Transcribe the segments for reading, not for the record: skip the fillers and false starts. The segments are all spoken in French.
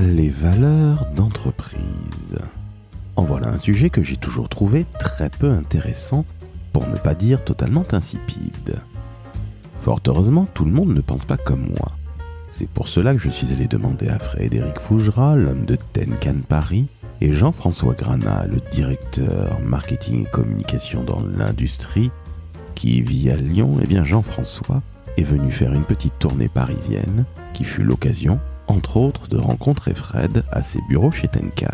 Les valeurs d'entreprise. En voilà un sujet que j'ai toujours trouvé très peu intéressant, pour ne pas dire totalement insipide. Fort heureusement, tout le monde ne pense pas comme moi. C'est pour cela que je suis allé demander à Frédéric Fougera, l'homme de Tenkan Paris, et Jean-François Granat, le directeur marketing et communication dans l'industrie, qui vit à Lyon. Eh bien, Jean-François est venu faire une petite tournée parisienne, qui fut l'occasion, entre autres, de rencontrer Fred à ses bureaux chez Tenkan.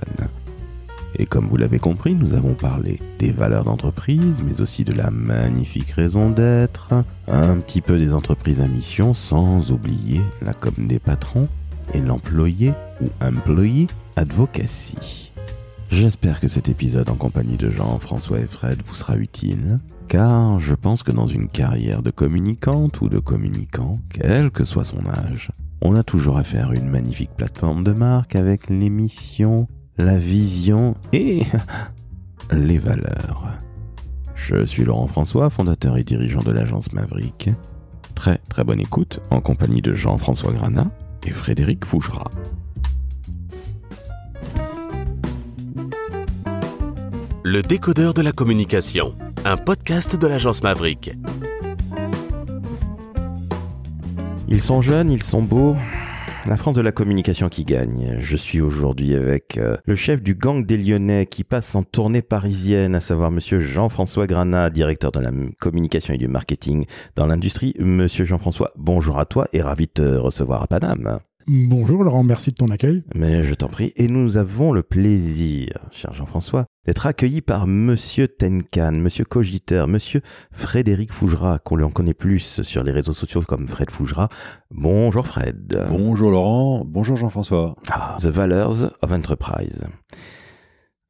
Et comme vous l'avez compris, nous avons parlé des valeurs d'entreprise, mais aussi de la magnifique raison d'être, un petit peu des entreprises à mission, sans oublier la com des patrons et l'employé ou employee advocacy. J'espère que cet épisode en compagnie de Jean-François et Fred vous sera utile, car je pense que dans une carrière de communicante ou de communicant, quel que soit son âge, on a toujours à faire une magnifique plateforme de marque avec les missions, la vision et les valeurs. Je suis Laurent François, fondateur et dirigeant de l'agence Maverick. Très bonne écoute en compagnie de Jean-François Granat et Frédéric Fougera. Le décodeur de la communication, un podcast de l'agence Maverick. Ils sont jeunes, ils sont beaux. La France de la communication qui gagne. Je suis aujourd'hui avec le chef du gang des Lyonnais qui passe en tournée parisienne, à savoir monsieur Jean-François Granat, directeur de la communication et du marketing dans l'industrie. Monsieur Jean-François, bonjour à toi et ravi de te recevoir à Paname. Bonjour Laurent, merci de ton accueil. Mais je t'en prie. Et nous avons le plaisir, cher Jean-François, d'être accueillis par monsieur Tenkan, monsieur Cogiteur, monsieur Frédéric Fougera, qu'on en connaît plus sur les réseaux sociaux comme Fred Fougera. Bonjour Fred. Bonjour Laurent, bonjour Jean-François. The Values of Enterprise.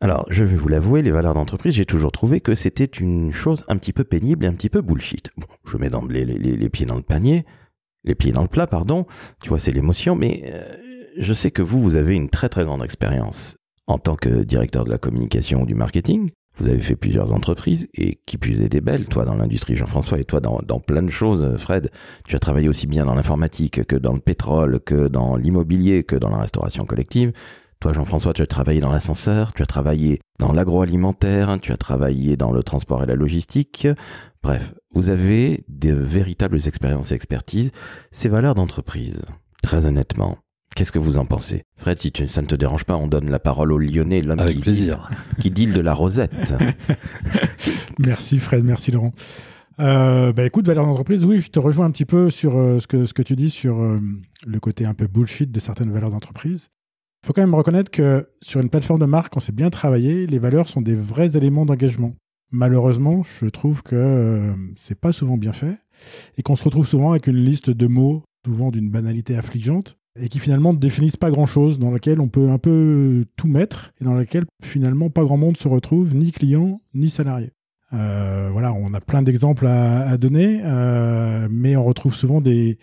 Alors, je vais vous l'avouer, les valeurs d'entreprise, j'ai toujours trouvé que c'était une chose un petit peu pénible et un petit peu bullshit. Bon, je mets d'emblée les pieds dans le panier. Les pieds dans le plat, pardon, tu vois, c'est l'émotion, mais je sais que vous avez une très grande expérience en tant que directeur de la communication ou du marketing. Vous avez fait plusieurs entreprises et qui plus est des belles, toi dans l'industrie Jean-François et toi dans plein de choses, Fred. Tu as travaillé aussi bien dans l'informatique que dans le pétrole, que dans l'immobilier, que dans la restauration collective. Toi Jean-François, tu as travaillé dans l'ascenseur, tu as travaillé dans l'agroalimentaire, tu as travaillé dans le transport et la logistique. Bref, vous avez de véritables expériences et expertises. Ces valeurs d'entreprise, très honnêtement, qu'est-ce que vous en pensez? Fred, si ça ne te dérange pas, on donne la parole au Lyonnais, l'homme qui deal de la rosette. Merci Fred, merci Laurent. Écoute, valeurs d'entreprise, oui, je te rejoins un petit peu sur ce que tu dis sur le côté un peu bullshit de certaines valeurs d'entreprise. Il faut quand même reconnaître que sur une plateforme de marque, quand c'est bien travaillé, les valeurs sont des vrais éléments d'engagement. Malheureusement, je trouve que c'est pas souvent bien fait et qu'on se retrouve souvent avec une liste de mots, souvent d'une banalité affligeante, et qui finalement ne définissent pas grand-chose, dans laquelle on peut un peu tout mettre et dans laquelle finalement pas grand monde se retrouve, ni client, ni salarié. Voilà, on a plein d'exemples à donner, mais on retrouve souvent des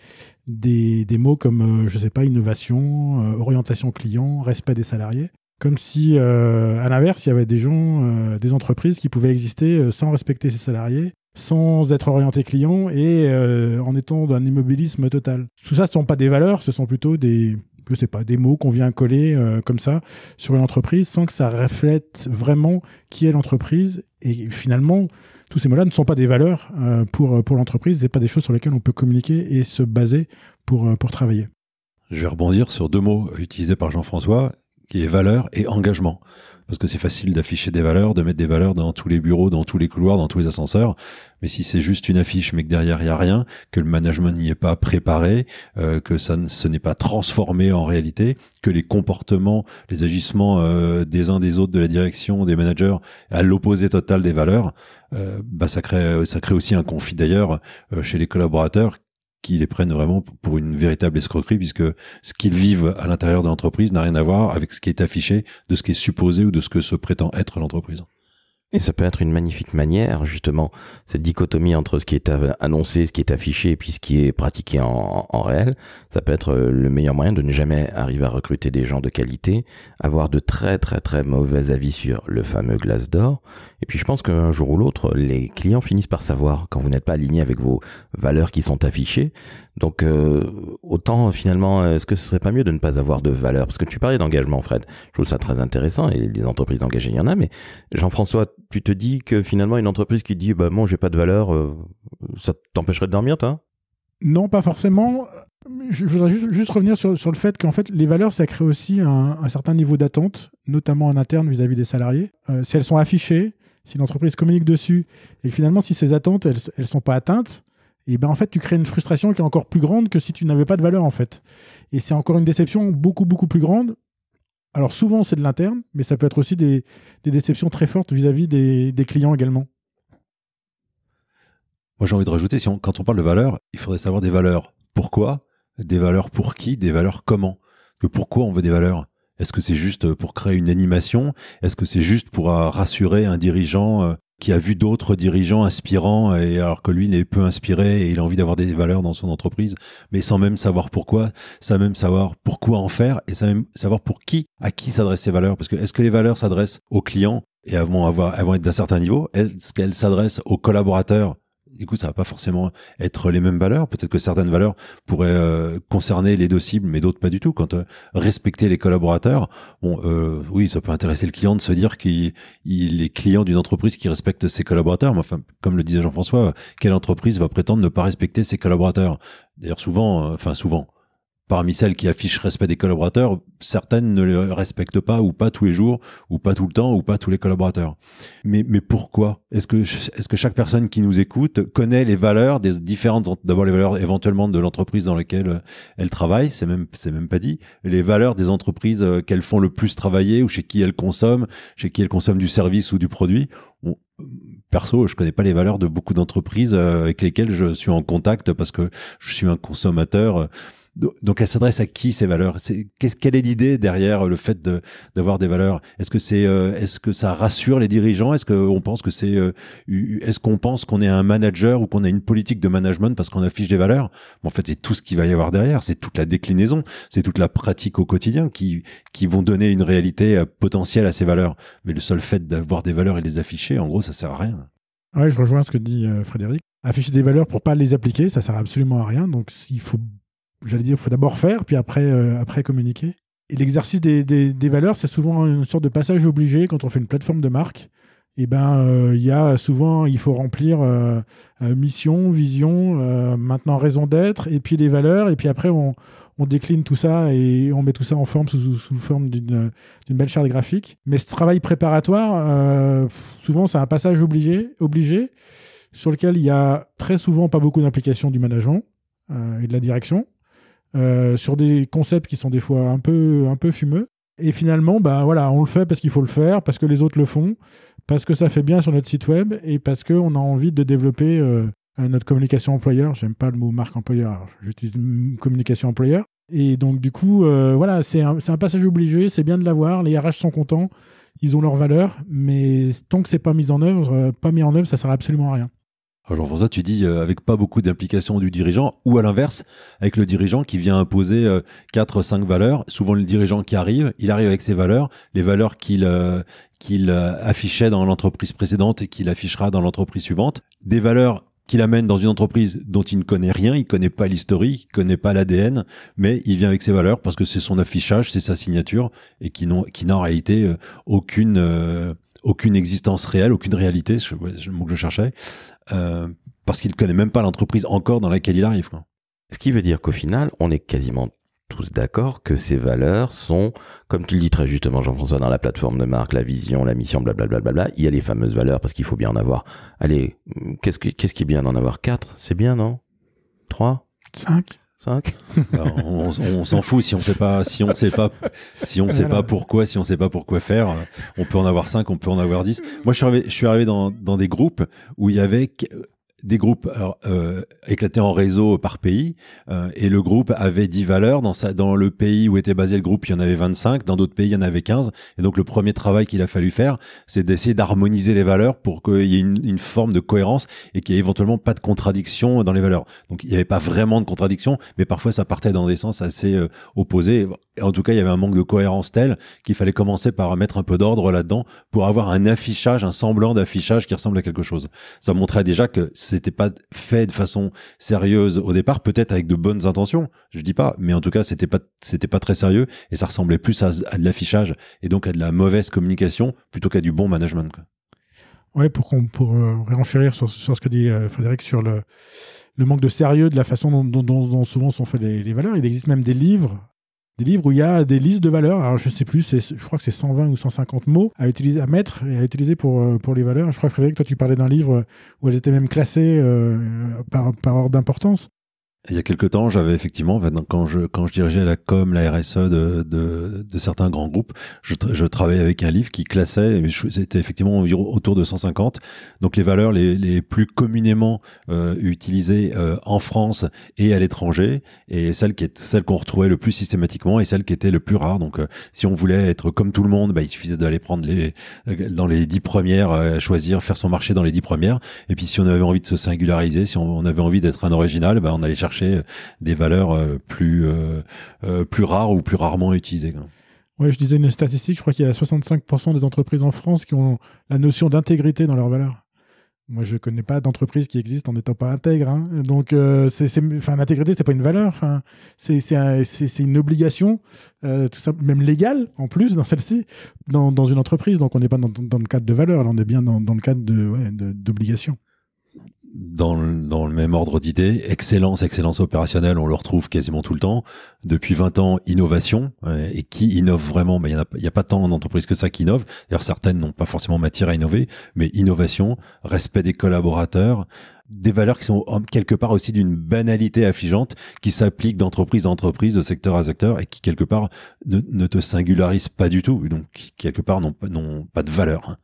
mots comme, innovation, orientation client, respect des salariés. Comme si, à l'inverse, il y avait des gens, des entreprises qui pouvaient exister sans respecter ses salariés, sans être orientés clients et en étant d'un immobilisme total. Tout ça, ce ne sont pas des valeurs, ce sont plutôt des mots qu'on vient coller comme ça sur une entreprise sans que ça reflète vraiment qui est l'entreprise. Et finalement, tous ces mots-là ne sont pas des valeurs pour l'entreprise, ce pas des choses sur lesquelles on peut communiquer et se baser pour travailler. Je vais rebondir sur deux mots utilisés par Jean-François, qui est valeur et engagement. Parce que c'est facile d'afficher des valeurs, de mettre des valeurs dans tous les bureaux, dans tous les couloirs, dans tous les ascenseurs. Mais si c'est juste une affiche, mais que derrière il y a rien, que le management n'y est pas préparé, que ce n'est pas transformé en réalité, que les comportements, les agissements des uns des autres, de la direction, des managers, à l'opposé total des valeurs, ça crée aussi un conflit d'ailleurs chez les collaborateurs, qui les prennent vraiment pour une véritable escroquerie, puisque ce qu'ils vivent à l'intérieur de l'entreprise n'a rien à voir avec ce qui est affiché, de ce qui est supposé ou de ce que se prétend être l'entreprise. Et ça peut être une magnifique manière, justement, cette dichotomie entre ce qui est annoncé, ce qui est affiché, et puis ce qui est pratiqué en réel. Ça peut être le meilleur moyen de ne jamais arriver à recruter des gens de qualité, avoir de très très très mauvais avis sur le fameux Glassdoor. Et puis je pense qu'un jour ou l'autre, les clients finissent par savoir quand vous n'êtes pas aligné avec vos valeurs qui sont affichées. Donc autant finalement, est-ce que ce serait pas mieux de ne pas avoir de valeurs? Parce que tu parlais d'engagement, Fred. Je trouve ça très intéressant, et les entreprises engagées, il y en a, mais Jean-François, tu te dis que finalement une entreprise qui dit bah moi j'ai pas de valeur, ça t'empêcherait de dormir, toi? Non, pas forcément. Je voudrais juste revenir sur le fait qu'en fait les valeurs, ça crée aussi un certain niveau d'attente, notamment en interne vis-à-vis des salariés. Si elles sont affichées, si l'entreprise communique dessus, et que finalement si ces attentes elles sont pas atteintes, et ben en fait tu crées une frustration qui est encore plus grande que si tu n'avais pas de valeur en fait. Et c'est encore une déception beaucoup plus grande. Alors souvent c'est de l'interne, mais ça peut être aussi des déceptions très fortes vis-à-vis des clients également. Moi j'ai envie de rajouter, quand on parle de valeurs, il faudrait savoir des valeurs. Pourquoi? Des valeurs pour qui? Des valeurs comment? Que pourquoi on veut des valeurs? Est-ce que c'est juste pour créer une animation? Est-ce que c'est juste pour rassurer un dirigeant qui a vu d'autres dirigeants inspirants, et alors que lui il est peu inspiré et il a envie d'avoir des valeurs dans son entreprise, mais sans même savoir pourquoi, sans même savoir pourquoi en faire, et sans même savoir à qui s'adressent ces valeurs? Parce que est-ce que les valeurs s'adressent aux clients et elles vont être d'un certain niveau? Est-ce qu'elles s'adressent aux collaborateurs? Du coup, ça va pas forcément être les mêmes valeurs. Peut-être que certaines valeurs pourraient concerner les deux cibles, mais d'autres pas du tout. Quand respecter les collaborateurs, oui, ça peut intéresser le client de se dire qu'il est client d'une entreprise qui respecte ses collaborateurs. Mais enfin, comme le disait Jean-François, quelle entreprise va prétendre ne pas respecter ses collaborateurs? D'ailleurs, souvent, parmi celles qui affichent respect des collaborateurs, certaines ne le respectent pas, ou pas tous les jours, ou pas tout le temps, ou pas tous les collaborateurs. Mais pourquoi? Est-ce que chaque personne qui nous écoute connaît les valeurs des différentes, d'abord les valeurs éventuellement de l'entreprise dans laquelle elle travaille, c'est même pas dit, les valeurs des entreprises qu'elles font le plus travailler, ou chez qui elles consomment du service ou du produit? Perso, je connais pas les valeurs de beaucoup d'entreprises avec lesquelles je suis en contact parce que je suis un consommateur. Donc, elles s'adressent à qui, ces valeurs? Quelle est l'idée derrière le fait d'avoir des valeurs? Est-ce que ça rassure les dirigeants? Est-ce qu'on pense qu'on est un manager ou qu'on a une politique de management parce qu'on affiche des valeurs? Mais en fait, c'est tout ce qu'il va y avoir derrière. C'est toute la déclinaison. C'est toute la pratique au quotidien qui vont donner une réalité potentielle à ces valeurs. Mais le seul fait d'avoir des valeurs et de les afficher, en gros, ça sert à rien. Ouais, je rejoins ce que dit Frédéric. Afficher des valeurs pour pas les appliquer, ça sert absolument à rien. Donc, il faut d'abord faire, puis après communiquer. Et l'exercice des valeurs, c'est souvent une sorte de passage obligé quand on fait une plateforme de marque. Et il faut remplir mission, vision, maintenant raison d'être, et puis les valeurs, et puis après on décline tout ça et on met tout ça en forme sous forme d'une belle charte graphique. Mais ce travail préparatoire, souvent c'est un passage obligé, sur lequel il y a très souvent pas beaucoup d'implication du management et de la direction. Sur des concepts qui sont des fois un peu fumeux. Et finalement, on le fait parce qu'il faut le faire, parce que les autres le font, parce que ça fait bien sur notre site web, et parce qu'on a envie de développer notre communication employeur. J'aime pas le mot marque employeur, alors j'utilise communication employeur. Et donc du coup, c'est un passage obligé, c'est bien de l'avoir, les RH sont contents, ils ont leurs valeurs, mais tant que c'est pas mis en œuvre, ça sert absolument à rien. Alors Jean-François, tu dis avec pas beaucoup d'implication du dirigeant, ou à l'inverse, avec le dirigeant qui vient imposer 4-5 valeurs. Souvent le dirigeant qui arrive, il arrive avec ses valeurs, les valeurs qu'il affichait dans l'entreprise précédente et qu'il affichera dans l'entreprise suivante. Des valeurs qu'il amène dans une entreprise dont il ne connaît rien, il connaît pas l'historique, il connaît pas l'ADN, mais il vient avec ses valeurs parce que c'est son affichage, c'est sa signature, et qui n'a en réalité aucune existence réelle, aucune réalité, c'est le mot que je cherchais. Parce qu'il ne connaît même pas l'entreprise encore dans laquelle il arrive, quoi. Ce qui veut dire qu'au final, on est quasiment tous d'accord que ces valeurs sont, comme tu le dis très justement Jean-François, dans la plateforme de marque, la vision, la mission, blablabla, il y a les fameuses valeurs parce qu'il faut bien en avoir. Allez, qu'est-ce qui est bien d'en avoir 4? C'est bien, non? 3? 5? On s'en fout si on sait pas pourquoi faire. On peut en avoir 5, on peut en avoir 10. Moi, je suis arrivé dans des groupes où il y avait des groupes éclatés en réseau par pays, et le groupe avait 10 valeurs. Dans le pays où était basé le groupe, il y en avait 25. Dans d'autres pays, il y en avait 15. Et donc, le premier travail qu'il a fallu faire, c'est d'essayer d'harmoniser les valeurs pour qu'il y ait une forme de cohérence et qu'il n'y ait éventuellement pas de contradiction dans les valeurs. Donc, il n'y avait pas vraiment de contradiction, mais parfois, ça partait dans des sens assez opposés. Et en tout cas, il y avait un manque de cohérence tel qu'il fallait commencer par mettre un peu d'ordre là-dedans pour avoir un affichage, un semblant d'affichage qui ressemble à quelque chose. Ça montrait déjà que c'était pas fait de façon sérieuse au départ, peut-être avec de bonnes intentions, je dis pas, mais en tout cas c'était pas très sérieux et ça ressemblait plus à de l'affichage et donc à de la mauvaise communication plutôt qu'à du bon management, quoi. Ouais, pour réenchérir sur ce que dit Frédéric sur le manque de sérieux de la façon dont souvent sont faites les valeurs. Il existe même des livres où il y a des listes de valeurs. Alors, je sais plus, je crois que c'est 120 ou 150 mots à mettre et à utiliser pour les valeurs. Je crois, Frédéric, toi, tu parlais d'un livre où elles étaient même classées par ordre d'importance. Il y a quelque temps, j'avais effectivement, quand je dirigeais la com, la RSE de certains grands groupes, je travaillais avec un livre qui classait, c'était effectivement environ autour de 150. Donc les valeurs les plus communément utilisées en France et à l'étranger, et celles qu'on retrouvait le plus systématiquement et celles qui étaient le plus rares. Donc si on voulait être comme tout le monde, il suffisait d'aller prendre dans les 10 premières, choisir, faire son marché dans les 10 premières. Et puis si on avait envie de se singulariser, si on avait envie d'être un original, on allait chercher des valeurs plus rares ou plus rarement utilisées. Ouais, je disais une statistique, je crois qu'il y a 65% des entreprises en France qui ont la notion d'intégrité dans leurs valeurs. Moi, je ne connais pas d'entreprise qui existe en n'étant pas intègre. Hein. Donc, l'intégrité, c'est pas une valeur. C'est une obligation, tout ça, même légale, en plus, dans celle-ci, dans une entreprise. Donc, on n'est pas dans le cadre de valeur, là, on est bien dans le cadre d'obligation. Dans le même ordre d'idée, excellence opérationnelle, on le retrouve quasiment tout le temps. Depuis 20 ans, innovation. Et qui innove vraiment? Il y a pas tant d'entreprises que ça qui innovent. D'ailleurs, certaines n'ont pas forcément matière à innover, mais innovation, respect des collaborateurs, des valeurs qui sont quelque part aussi d'une banalité affligeante, qui s'appliquent d'entreprise à entreprise, de secteur à secteur, et qui quelque part ne te singularisent pas du tout. Donc, qui quelque part n'ont pas de valeur.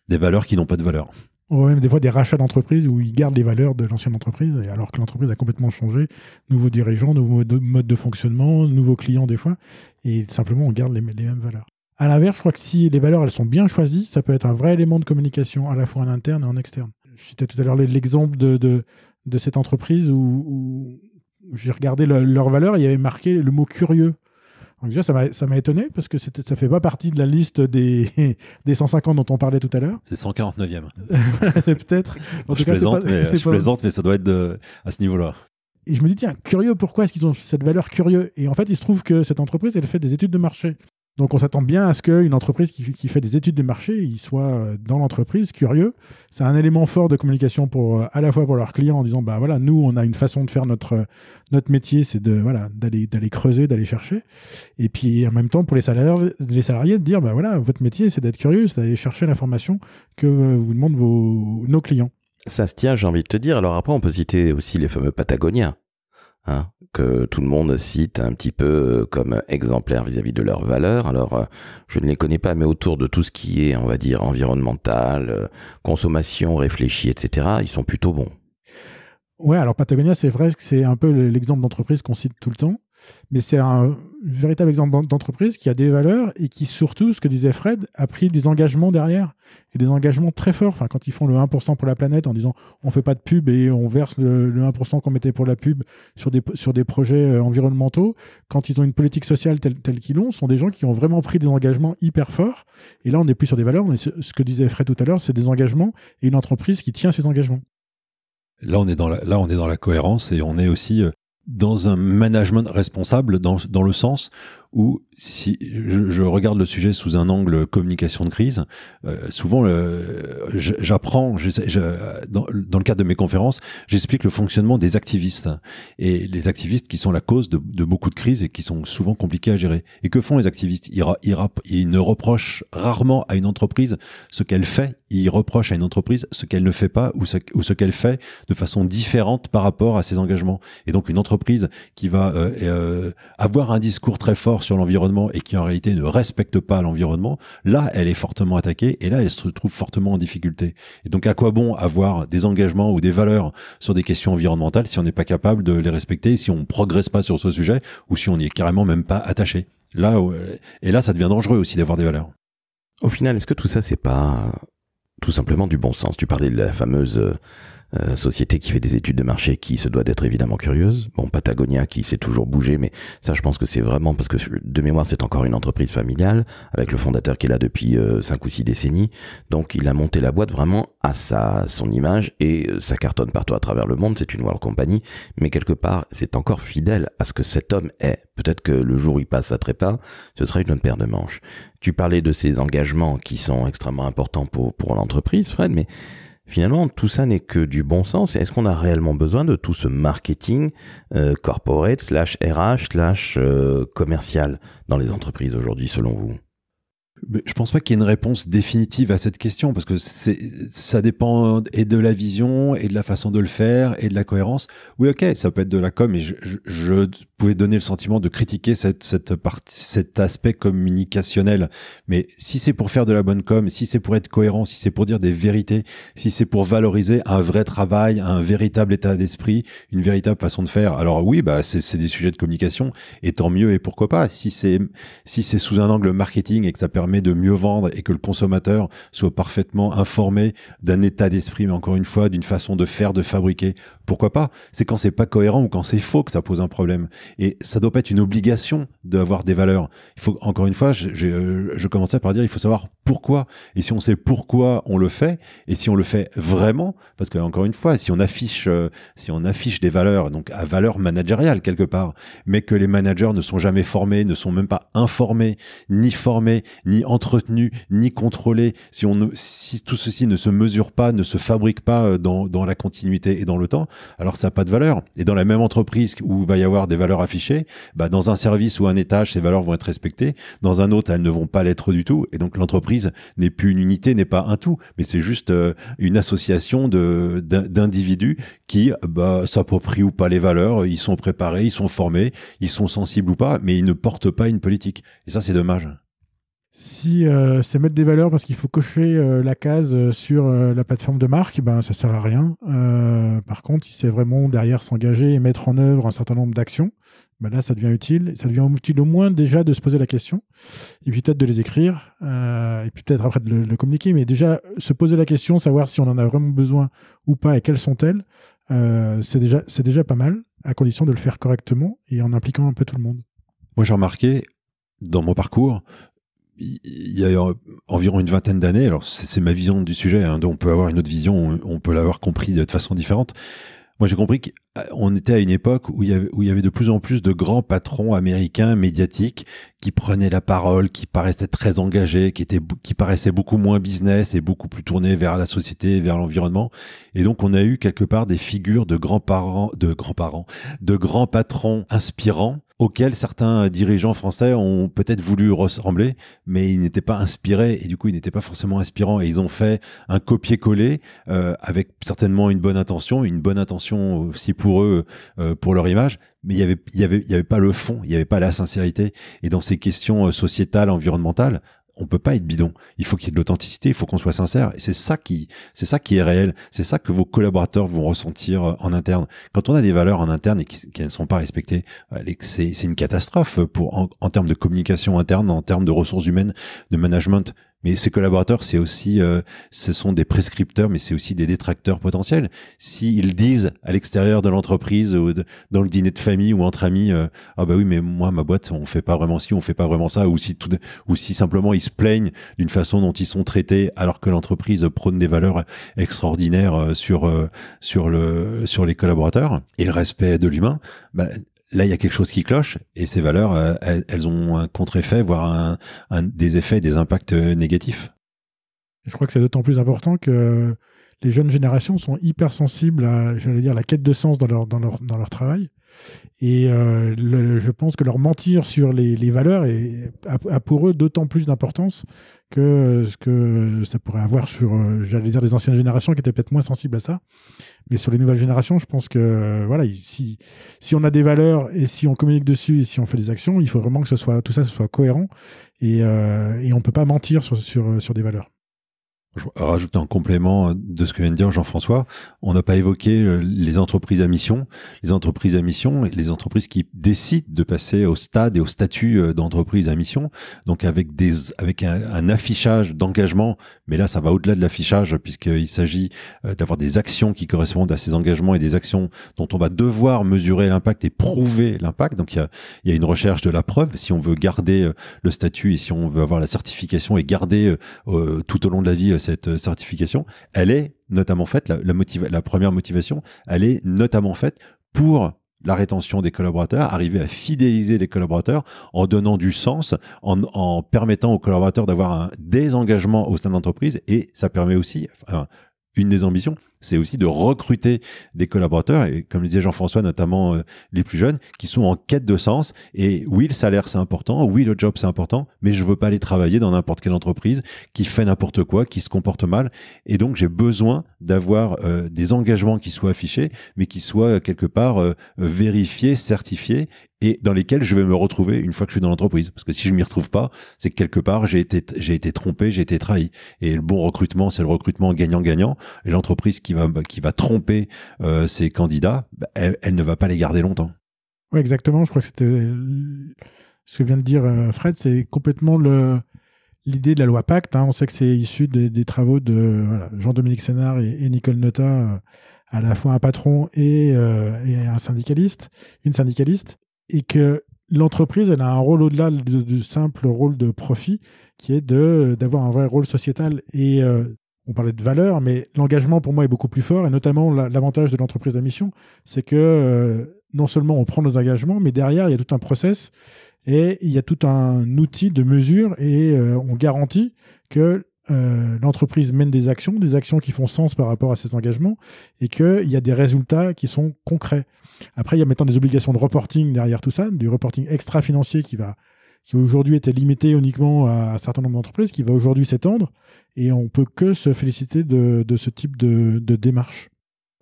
Des valeurs qui n'ont pas de valeur. On voit même des fois des rachats d'entreprises où ils gardent les valeurs de l'ancienne entreprise, alors que l'entreprise a complètement changé. Nouveaux dirigeants, nouveaux modes de fonctionnement, nouveaux clients des fois, et simplement on garde les mêmes valeurs. À l'inverse, je crois que si les valeurs elles sont bien choisies, ça peut être un vrai élément de communication à la fois en interne et en externe. Je citais tout à l'heure l'exemple de cette entreprise où j'ai regardé leurs valeurs et il y avait marqué le mot curieux. Donc déjà, ça m'a étonné parce que ça fait pas partie de la liste des 150 dont on parlait tout à l'heure. C'est 149e. C'est peut-être. Je plaisante, mais ça doit être à ce niveau-là. Et je me dis, tiens, curieux, pourquoi est-ce qu'ils ont cette valeur curieux? Et en fait, il se trouve que cette entreprise, elle fait des études de marché. Donc, on s'attend bien à ce qu'une entreprise qui fait des études de marché, il soit dans l'entreprise curieux. C'est un élément fort de communication à la fois pour leurs clients en disant, nous, on a une façon de faire notre métier, c'est d'aller creuser, d'aller chercher. Et puis, en même temps, pour les salariés de dire, votre métier, c'est d'être curieux, c'est d'aller chercher l'information que vous demandent nos clients. Ça se tient, j'ai envie de te dire. Alors après, on peut citer aussi les fameux Patagoniens. Que tout le monde cite un petit peu comme exemplaires vis-à-vis de leurs valeurs. Alors, je ne les connais pas, mais autour de tout ce qui est, on va dire, environnemental, consommation réfléchie, etc., ils sont plutôt bons. Ouais, alors Patagonia, c'est vrai que c'est un peu l'exemple d'entreprise qu'on cite tout le temps, mais c'est un véritable exemple d'entreprise qui a des valeurs et qui, surtout, ce que disait Fred, a pris des engagements derrière, et des engagements très forts. Enfin, quand ils font le 1% pour la planète en disant on fait pas de pub et on verse le 1% qu'on mettait pour la pub sur des projets environnementaux, quand ils ont une politique sociale telle qu'ils l'ont, ce sont des gens qui ont vraiment pris des engagements hyper forts. Et là, on n'est plus sur des valeurs, mais ce que disait Fred tout à l'heure, c'est des engagements et une entreprise qui tient ses engagements. Là, on est dans la cohérence et on est aussi dans un management responsable dans le sens où si je regarde le sujet sous un angle communication de crise, souvent j'apprends dans le cadre de mes conférences, j'explique le fonctionnement des activistes et les activistes qui sont la cause de beaucoup de crises et qui sont souvent compliqués à gérer. Et que font les activistes? Ils ne reprochent rarement à une entreprise ce qu'elle fait, ils reprochent à une entreprise ce qu'elle ne fait pas ou ce qu'elle fait de façon différente par rapport à ses engagements. Et donc une entreprise qui va avoir un discours très fort sur l'environnement et qui en réalité ne respecte pas l'environnement, là, elle est fortement attaquée et là, elle se trouve fortement en difficulté. Et donc, à quoi bon avoir des engagements ou des valeurs sur des questions environnementales si on n'est pas capable de les respecter, si on progresse pas sur ce sujet ou si on n'y est carrément même pas attaché. Là, et là, ça devient dangereux aussi d'avoir des valeurs. Au final, est-ce que tout ça, c'est pas tout simplement du bon sens? Tu parlais de la fameuse société qui fait des études de marché qui se doit d'être évidemment curieuse. Bon, Patagonia qui s'est toujours bougé, mais ça, je pense que c'est vraiment parce que de mémoire, c'est encore une entreprise familiale avec le fondateur qui est là depuis 5 ou 6 décennies. Donc, il a monté la boîte vraiment à son image et ça cartonne partout à travers le monde. C'est une world company, mais quelque part, c'est encore fidèle à ce que cet homme est. Peut-être que le jour où il passe sa trépas, ce sera une autre paire de manches. Tu parlais de ces engagements qui sont extrêmement importants pour l'entreprise, Fred, mais finalement, tout ça n'est que du bon sens. Est-ce qu'on a réellement besoin de tout ce marketing corporate /RH commercial dans les entreprises aujourd'hui, selon vous? Mais je pense pas qu'il y ait une réponse définitive à cette question parce que ça dépend et de la vision et de la façon de le faire et de la cohérence. Oui, ok, ça peut être de la com, et je pouvais donner le sentiment de critiquer cet aspect communicationnel. Mais si c'est pour faire de la bonne com, si c'est pour être cohérent, si c'est pour dire des vérités, si c'est pour valoriser un vrai travail, un véritable état d'esprit, une véritable façon de faire, alors oui, bah c'est des sujets de communication et tant mieux et pourquoi pas. Si c'est sous un angle marketing et que ça permet de mieux vendre et que le consommateur soit parfaitement informé d'un état d'esprit, mais encore une fois, d'une façon de faire, de fabriquer, pourquoi pas? C'est quand c'est pas cohérent ou quand c'est faux que ça pose un problème. Et ça doit pas être une obligation d'avoir des valeurs. Il faut, encore une fois, je commençais par dire, il faut savoir pourquoi. Et si on sait pourquoi on le fait, et si on le fait vraiment, parce que, encore une fois, si on affiche des valeurs, donc à valeur managériale quelque part, mais que les managers ne sont jamais formés, ne sont même pas informés, ni formés, ni entretenus, ni contrôlés, si tout ceci ne se mesure pas, ne se fabrique pas dans la continuité et dans le temps, alors ça n'a pas de valeur. Et dans la même entreprise où il va y avoir des valeurs affichées, bah dans un service ou un étage, ces valeurs vont être respectées. Dans un autre, elles ne vont pas l'être du tout. Et donc l'entreprise n'est plus une unité, n'est pas un tout, mais c'est juste une association d'individus qui s'approprient ou pas les valeurs. Ils sont préparés, ils sont formés, ils sont sensibles ou pas, mais ils ne portent pas une politique. Et ça, c'est dommage. Si c'est mettre des valeurs parce qu'il faut cocher la case sur la plateforme de marque, ben ça sert à rien. Par contre, si c'est vraiment derrière s'engager et mettre en œuvre un certain nombre d'actions, ben là ça devient utile. Ça devient utile au moins déjà de se poser la question, et puis peut-être de les écrire, et puis peut-être après de le communiquer. Mais déjà se poser la question, savoir si on en a vraiment besoin ou pas et quelles sont-elles, c'est déjà pas mal, à condition de le faire correctement et en impliquant un peu tout le monde. Moi j'ai remarqué dans mon parcours, il y a environ une vingtaine d'années, alors c'est ma vision du sujet, hein, on peut avoir une autre vision, on peut l'avoir compris de façon différente. Moi, j'ai compris qu'on était à une époque où il y avait de plus en plus de grands patrons américains médiatiques qui prenaient la parole, qui paraissaient très engagés, qui paraissaient beaucoup moins business et beaucoup plus tournés vers la société, vers l'environnement. Et donc, on a eu quelque part des figures de grands patrons inspirants auxquels certains dirigeants français ont peut-être voulu ressembler, mais ils n'étaient pas inspirés et du coup, ils n'étaient pas forcément inspirants et ils ont fait un copier-coller avec certainement une bonne intention aussi pour eux, pour leur image, mais il y avait pas le fond, il y avait pas la sincérité. Et dans ces questions sociétales, environnementales, on peut pas être bidon. Il faut qu'il y ait de l'authenticité, il faut qu'on soit sincère. Et c'est ça qui est réel. C'est ça que vos collaborateurs vont ressentir en interne. Quand on a des valeurs en interne et qui ne sont pas respectées, c'est une catastrophe en termes de communication interne, en termes de ressources humaines, de management. Mais ces collaborateurs, c'est aussi, ce sont des prescripteurs, mais c'est aussi des détracteurs potentiels. S'ils disent à l'extérieur de l'entreprise ou dans le dîner de famille ou entre amis, ah bah oui, mais moi, ma boîte, on fait pas vraiment ci, on fait pas vraiment ça, ou si simplement ils se plaignent d'une façon dont ils sont traités, alors que l'entreprise prône des valeurs extraordinaires sur les collaborateurs et le respect de l'humain, bah, là, il y a quelque chose qui cloche et ces valeurs, elles ont un contre-effet, voire des effets, des impacts négatifs. Je crois que c'est d'autant plus important que les jeunes générations sont hyper sensibles à, j'allais dire, la quête de sens dans leur travail. Et je pense que leur mentir sur les valeurs a pour eux d'autant plus d'importance que ce que ça pourrait avoir sur, j'allais dire, les anciennes générations qui étaient peut-être moins sensibles à ça. Mais sur les nouvelles générations, je pense que voilà, si on a des valeurs et si on communique dessus et si on fait des actions, il faut vraiment que tout ça soit cohérent et on ne peut pas mentir sur des valeurs. Je rajoute en complément de ce que vient de dire Jean-François, on n'a pas évoqué les entreprises à mission. Les entreprises à mission, les entreprises qui décident de passer au stade et au statut d'entreprise à mission, donc avec un affichage d'engagement, mais là ça va au-delà de l'affichage puisqu'il s'agit d'avoir des actions qui correspondent à ces engagements et des actions dont on va devoir mesurer l'impact et prouver l'impact. Donc il y a une recherche de la preuve si on veut garder le statut et si on veut avoir la certification et garder tout au long de la vie cette certification, elle est notamment faite, la première motivation, elle est notamment faite pour la rétention des collaborateurs, arriver à fidéliser les collaborateurs en donnant du sens, en permettant aux collaborateurs d'avoir des engagements au sein de l'entreprise, et ça permet aussi, une des ambitions, c'est aussi de recruter des collaborateurs, et comme le disait Jean-François, notamment les plus jeunes, qui sont en quête de sens. Et oui, le salaire c'est important, oui, le job c'est important, mais je veux pas aller travailler dans n'importe quelle entreprise qui fait n'importe quoi, qui se comporte mal. Et donc j'ai besoin d'avoir des engagements qui soient affichés, mais qui soient quelque part vérifiés, certifiés, et dans lesquels je vais me retrouver une fois que je suis dans l'entreprise. Parce que si je m'y retrouve pas, c'est que quelque part j'ai été trompé, j'ai été trahi. Et le bon recrutement, c'est le recrutement gagnant-gagnant. Et l'entreprise qui va tromper ses candidats, elle ne va pas les garder longtemps. Oui, exactement. Je crois que c'était ce que vient de dire Fred, c'est complètement l'idée de la loi Pacte. On sait que c'est issu des travaux de Jean-Dominique Sénard et Nicole Notat, à la fois un patron et un syndicaliste, une syndicaliste, et que l'entreprise, elle a un rôle au-delà du simple rôle de profit, qui est d'avoir un vrai rôle sociétal. Et on parlait de valeur, mais l'engagement pour moi est beaucoup plus fort, et notamment l'avantage de l'entreprise à mission, c'est que non seulement on prend nos engagements, mais derrière il y a tout un process et il y a tout un outil de mesure, et on garantit que l'entreprise mène des actions qui font sens par rapport à ces engagements, et qu'il y a des résultats qui sont concrets. Après, il y a maintenant des obligations de reporting derrière tout ça, du reporting extra-financier qui aujourd'hui était limité uniquement à un certain nombre d'entreprises, qui va aujourd'hui s'étendre, et on peut que se féliciter de ce type de démarche.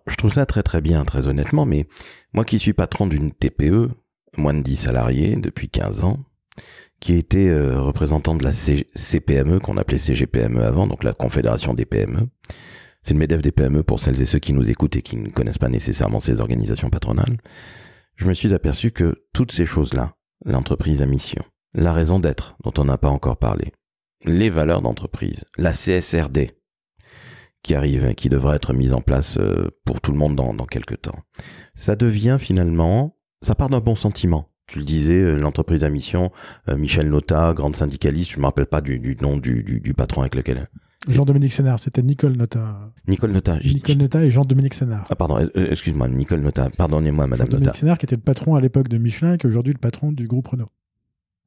Je trouve ça très très bien, très honnêtement, mais moi qui suis patron d'une TPE, moins de 10 salariés depuis 15 ans, qui était représentant de la CPME, qu'on appelait CGPME avant, donc la Confédération des PME. C'est le MEDEF des PME pour celles et ceux qui nous écoutent et qui ne connaissent pas nécessairement ces organisations patronales. Je me suis aperçu que toutes ces choses-là, l'entreprise à mission, la raison d'être dont on n'a pas encore parlé, les valeurs d'entreprise, la CSRD qui arrive, qui devra être mise en place pour tout le monde dans quelques temps, ça devient finalement, ça part d'un bon sentiment. Tu le disais, l'entreprise à mission, Michel Notat, grande syndicaliste, je ne me rappelle pas du nom du patron avec lequel... Jean-Dominique Sénard, c'était Nicole Notat. Nicole Notat et Jean-Dominique Sénard. Ah pardon, excuse-moi, Nicole Notat, pardonnez-moi Madame Notat. Jean-Dominique Sénard qui était le patron à l'époque de Michelin, qui est aujourd'hui le patron du groupe Renault.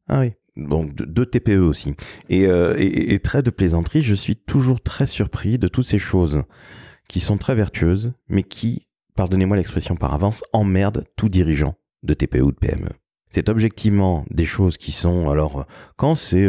Ah oui, donc deux TPE aussi. Et trait de plaisanterie, je suis toujours très surpris de toutes ces choses qui sont très vertueuses, mais qui, pardonnez-moi l'expression par avance, emmerdent tout dirigeant de TPE ou de PME. C'est objectivement des choses qui sont, alors, quand c'est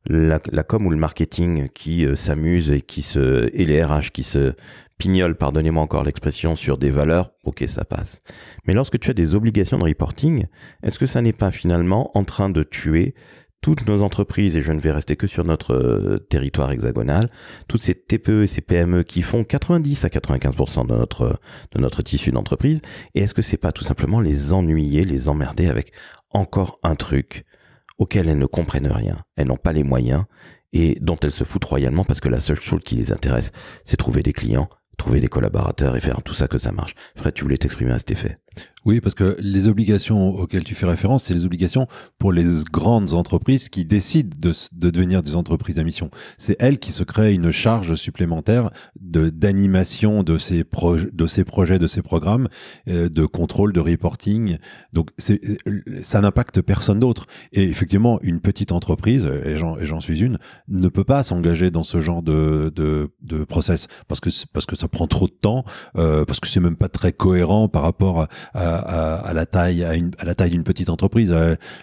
la com ou le marketing qui s'amuse et les RH qui se pignolent, pardonnez-moi encore l'expression, sur des valeurs, ok, ça passe. Mais lorsque tu as des obligations de reporting, est-ce que ça n'est pas finalement en train de tuer toutes nos entreprises, et je ne vais rester que sur notre territoire hexagonal, toutes ces TPE et ces PME qui font 90 à 95% de notre tissu d'entreprise, et est-ce que c'est pas tout simplement les ennuyer, les emmerder avec encore un truc auquel elles ne comprennent rien, elles n'ont pas les moyens, et dont elles se foutent royalement parce que la seule chose qui les intéresse, c'est trouver des clients, trouver des collaborateurs et faire tout ça que ça marche. Fred, tu voulais t'exprimer à cet effet? Oui, parce que les obligations auxquelles tu fais référence, c'est les obligations pour les grandes entreprises qui décident de devenir des entreprises à mission. C'est elles qui se créent une charge supplémentaire d'animation de ces projets, de ces programmes, de contrôle, de reporting. Donc, ça n'impacte personne d'autre. Et effectivement, une petite entreprise, et j'en suis une, ne peut pas s'engager dans ce genre de process parce que ça prend trop de temps, parce que c'est même pas très cohérent par rapport à à la taille d'une petite entreprise.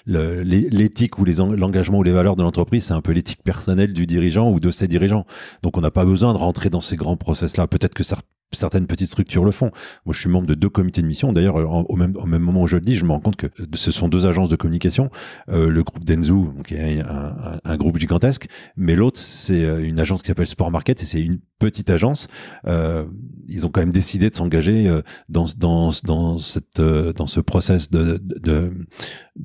L'éthique ou l'engagement ou les valeurs de l'entreprise, c'est un peu l'éthique personnelle du dirigeant ou de ses dirigeants. Donc on n'a pas besoin de rentrer dans ces grands process-là. Peut-être que certaines petites structures le font. Moi, je suis membre de 2 comités de mission. D'ailleurs, au même moment où je le dis, je me rends compte que ce sont 2 agences de communication. Le groupe Dentsu, qui est un groupe gigantesque, mais l'autre, c'est une agence qui s'appelle Sport Market et c'est une petite agence. Ils ont quand même décidé de s'engager dans ce process de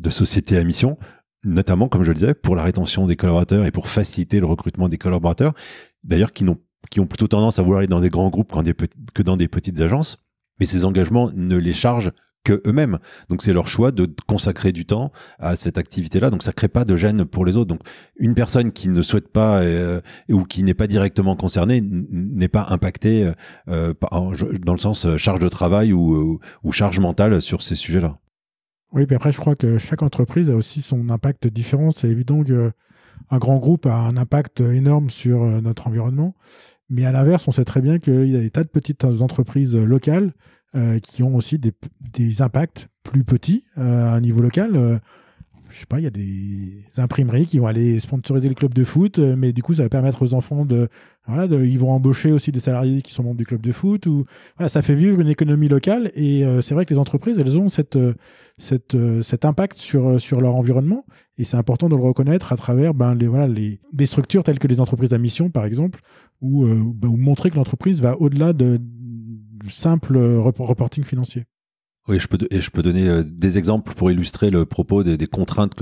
société à mission, notamment, comme je le disais, pour la rétention des collaborateurs et pour faciliter le recrutement des collaborateurs. D'ailleurs, qui ont plutôt tendance à vouloir aller dans des grands groupes que dans des petites agences, mais ces engagements ne les chargent que eux-mêmes. Donc c'est leur choix de consacrer du temps à cette activité-là. Donc ça crée pas de gêne pour les autres. Donc une personne qui ne souhaite pas ou qui n'est pas directement concernée n'est pas impactée dans le sens charge de travail ou charge mentale sur ces sujets-là. Oui, puis après je crois que chaque entreprise a aussi son impact différent. C'est évident qu'un grand groupe a un impact énorme sur notre environnement. Mais à l'inverse, on sait très bien qu'il y a des tas de petites entreprises locales qui ont aussi des impacts plus petits à un niveau local. Je sais pas, il y a des imprimeries qui vont aller sponsoriser le club de foot, mais du coup, ça va permettre aux enfants ils vont embaucher aussi des salariés qui sont membres du club de foot. Ça fait vivre une économie locale. Et c'est vrai que les entreprises, elles ont cet impact sur leur environnement. Et c'est important de le reconnaître à travers des structures telles que les entreprises à mission, par exemple, ou montrer que l'entreprise va au-delà de simple reporting financier. Oui, je peux donner des exemples pour illustrer le propos des contraintes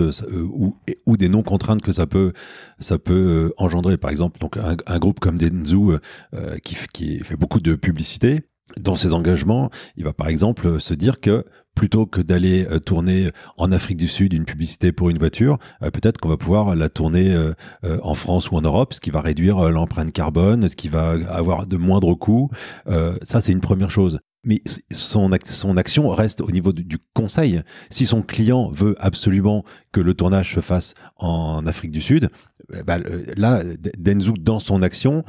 ou des non-contraintes que ça peut engendrer. Par exemple, donc un groupe comme Dentsu qui fait beaucoup de publicité. Dans ses engagements, il va par exemple se dire que plutôt que d'aller tourner en Afrique du Sud une publicité pour une voiture, peut-être qu'on va pouvoir la tourner en France ou en Europe, ce qui va réduire l'empreinte carbone, ce qui va avoir de moindres coûts. Ça, c'est une première chose. Mais son action reste au niveau du conseil. Si son client veut absolument que le tournage se fasse en Afrique du Sud, là, Dentsu, dans son action,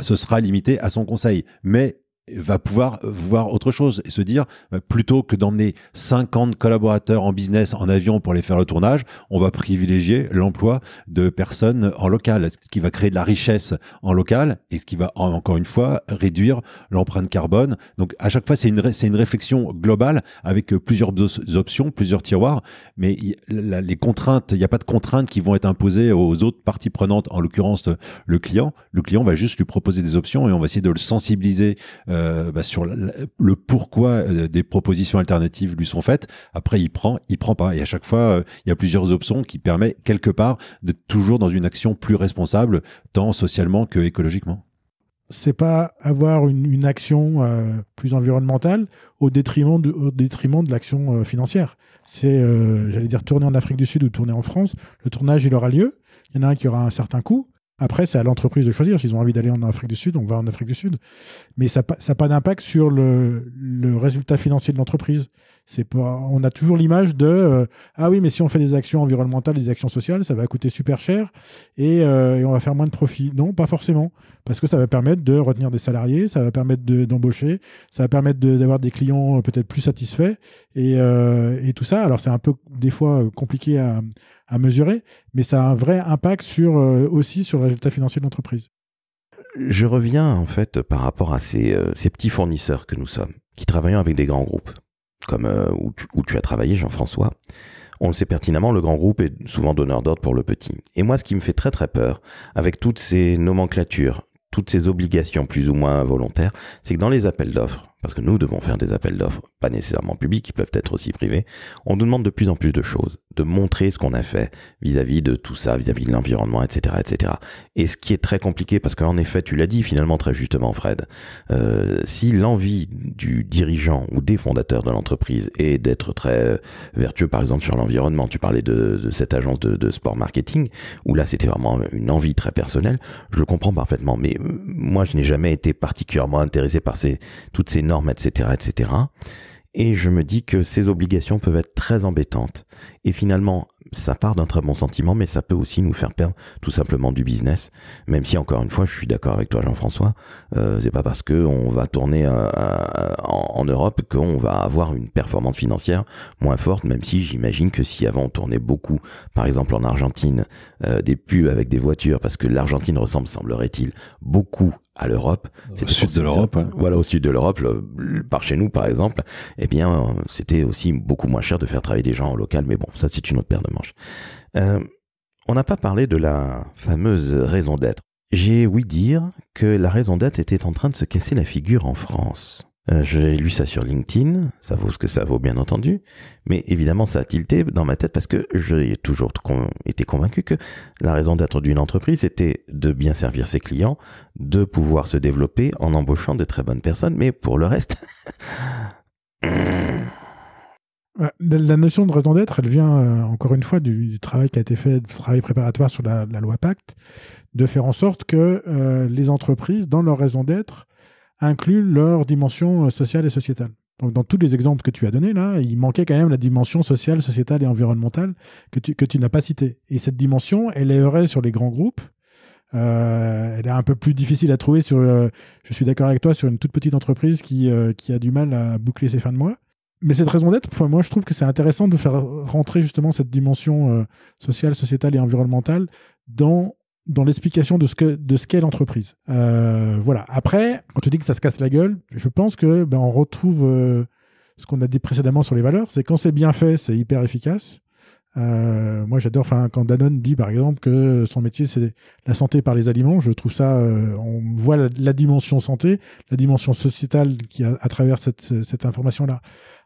ce sera limité à son conseil. Mais va pouvoir voir autre chose et se dire, plutôt que d'emmener 50 collaborateurs en business en avion pour les faire le tournage, on va privilégier l'emploi de personnes en local, ce qui va créer de la richesse en local et ce qui va encore une fois réduire l'empreinte carbone. Donc à chaque fois, c'est une réflexion globale avec plusieurs options, plusieurs tiroirs, mais les contraintes, il n'y a pas de contraintes qui vont être imposées aux autres parties prenantes, en l'occurrence le client. Le client va juste lui proposer des options et on va essayer de le sensibiliser sur le pourquoi des propositions alternatives lui sont faites. Après, il prend pas. Et à chaque fois, il y a plusieurs options qui permettent quelque part d'être toujours dans une action plus responsable, tant socialement que écologiquement. C'est pas avoir une action plus environnementale au détriment de l'action financière. C'est, j'allais dire, tourner en Afrique du Sud ou tourner en France. Le tournage, il aura lieu. Il y en a un qui aura un certain coût. Après, c'est à l'entreprise de choisir. S'ils ont envie d'aller en Afrique du Sud, on va en Afrique du Sud. Mais ça n'a pas d'impact sur le résultat financier de l'entreprise. On a toujours l'image de ah oui, mais si on fait des actions environnementales, des actions sociales, ça va coûter super cher et on va faire moins de profit. Non, pas forcément. Parce que ça va permettre de retenir des salariés, ça va permettre d'embaucher, ça va permettre d'avoir des clients peut-être plus satisfaits et tout ça. Alors, c'est un peu, des fois, compliqué à mesurer, mais ça a un vrai impact aussi sur le résultat financier de l'entreprise. Je reviens en fait par rapport à ces petits fournisseurs que nous sommes, qui travaillent avec des grands groupes, comme où tu as travaillé, Jean-François. On le sait pertinemment, le grand groupe est souvent donneur d'ordre pour le petit. Et moi, ce qui me fait très très peur, avec toutes ces nomenclatures, toutes ces obligations plus ou moins volontaires, c'est que dans les appels d'offres, parce que nous devons faire des appels d'offres, pas nécessairement publics, qui peuvent être aussi privés, on nous demande de plus en plus de choses, de montrer ce qu'on a fait vis-à-vis de tout ça, vis-à-vis de l'environnement, etc., etc. Et ce qui est très compliqué, parce qu'en effet, tu l'as dit finalement très justement, Fred, si l'envie du dirigeant ou des fondateurs de l'entreprise est d'être très vertueux, par exemple sur l'environnement, tu parlais de cette agence de sport marketing, où là c'était vraiment une envie très personnelle, je le comprends parfaitement, mais moi je n'ai jamais été particulièrement intéressé par toutes ces normes, etc., etc. Et je me dis que ces obligations peuvent être très embêtantes. Et finalement, ça part d'un très bon sentiment, mais ça peut aussi nous faire perdre tout simplement du business. Même si, encore une fois, je suis d'accord avec toi, Jean-François, c'est pas parce que on va tourner en Europe qu'on va avoir une performance financière moins forte, même si j'imagine que si avant on tournait beaucoup, par exemple en Argentine, des pubs avec des voitures, parce que l'Argentine ressemble, semblerait-il, beaucoup à l'Europe. C'est au sud de l'Europe. Ouais. Voilà, au sud de l'Europe, par chez nous, par exemple, eh bien, c'était aussi beaucoup moins cher de faire travailler des gens en local, mais bon, ça, c'est une autre paire de manches. On n'a pas parlé de la fameuse raison d'être. J'ai ouï dire que la raison d'être était en train de se casser la figure en France. J'ai lu ça sur LinkedIn, ça vaut ce que ça vaut bien entendu, mais évidemment ça a tilté dans ma tête parce que j'ai toujours été convaincu que la raison d'être d'une entreprise était de bien servir ses clients, de pouvoir se développer en embauchant de très bonnes personnes, mais pour le reste... La notion de raison d'être, elle vient encore une fois du travail qui a été fait, du travail préparatoire sur la loi Pacte, de faire en sorte que les entreprises, dans leur raison d'être, incluent leur dimension sociale et sociétale. Donc, dans tous les exemples que tu as donnés, là, il manquait quand même la dimension sociale, sociétale et environnementale que tu n'as pas citée. Et cette dimension, elle est vraie sur les grands groupes. Elle est un peu plus difficile à trouver je suis d'accord avec toi, sur une toute petite entreprise qui a du mal à boucler ses fins de mois. Mais cette raison d'être, moi, je trouve que c'est intéressant de faire rentrer justement cette dimension sociale, sociétale et environnementale dans l'explication de ce qu'est l'entreprise. Voilà. Après, quand tu dis que ça se casse la gueule, je pense que on retrouve ce qu'on a dit précédemment sur les valeurs, c'est quand c'est bien fait, c'est hyper efficace. Moi, j'adore quand Danone dit, par exemple, que son métier, c'est la santé par les aliments. Je trouve ça, on voit la dimension santé, la dimension sociétale qui a à travers cette information-là.